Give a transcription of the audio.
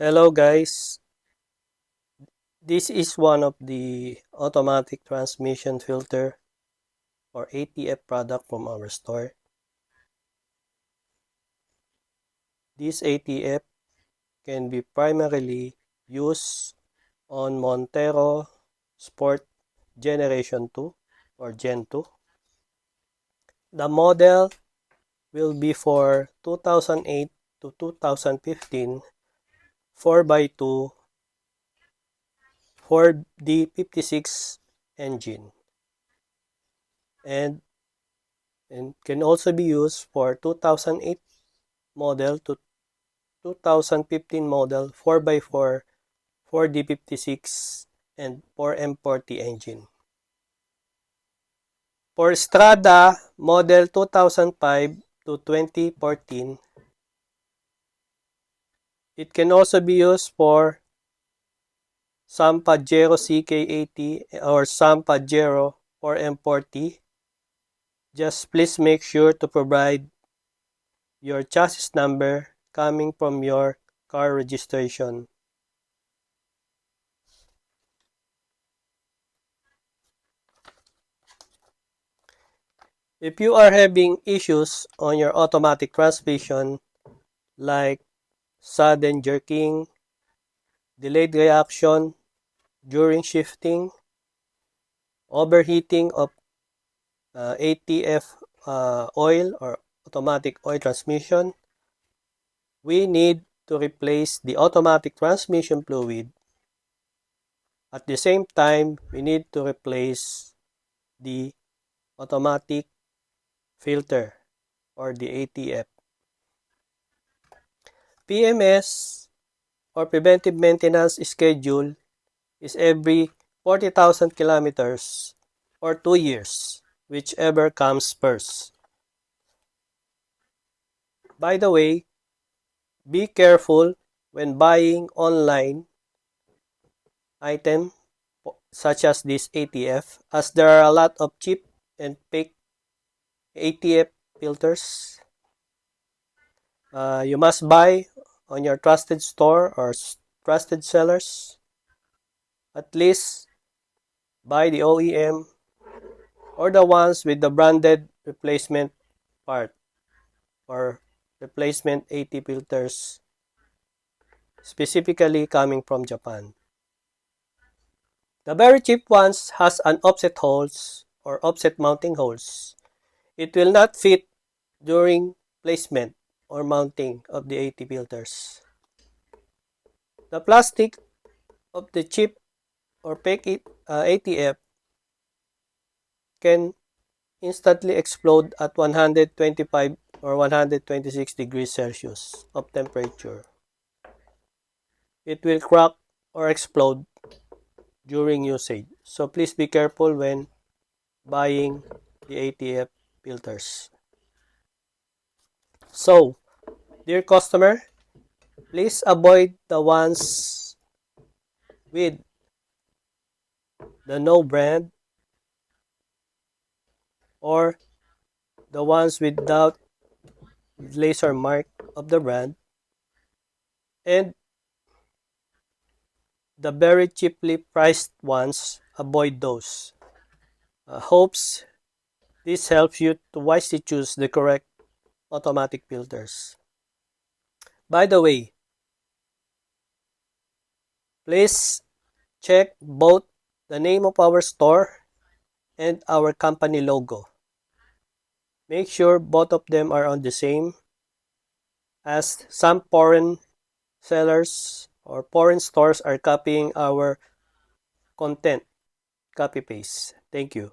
Hello guys, this is one of the automatic transmission filter or ATF product from our store. This ATF can be primarily used on Montero Sport Generation 2 or Gen 2. The model will be for 2008 to 2015 4x2 4D56 engine and can also be used for 2008 model to 2015 model 4x4 4D56 and 4M40 engine. For Strada model 2005 to 2014, it can also be used for Sam Pajero CK80 or Sam Pajero 4M40. Just please make sure to provide your chassis number coming from your car registration. If you are having issues on your automatic transmission like sudden jerking, delayed reaction during shifting, overheating of ATF oil or automatic oil transmission, we need to replace the automatic transmission fluid. At the same time, we need to replace the automatic filter or the ATF. PMS or preventive maintenance schedule is every 40,000 kilometers or 2 years, whichever comes first. By the way, be careful when buying online item such as this ATF, as there are a lot of cheap and fake ATF filters. You must buy on your trusted store or trusted sellers. At least buy the OEM or the ones with the branded replacement part or replacement AT filters, specifically coming from Japan. The very cheap ones has an offset holes or offset mounting holes. It will not fit during placement or mounting of the AT filters. The plastic of the cheap or fake ATF can instantly explode at 125 or 126 degrees Celsius of temperature. It will crack or explode during usage. So please be careful when buying the ATF filters. So, dear customer, please avoid the ones with the no brand or the ones without laser mark of the brand, and the very cheaply priced ones, avoid those. Hopes this helps you to wisely choose the correct automatic filters. By the way, please check both the name of our store and our company logo. Make sure both of them are on the same, as some foreign sellers or foreign stores are copying our content. Copy paste. Thank you.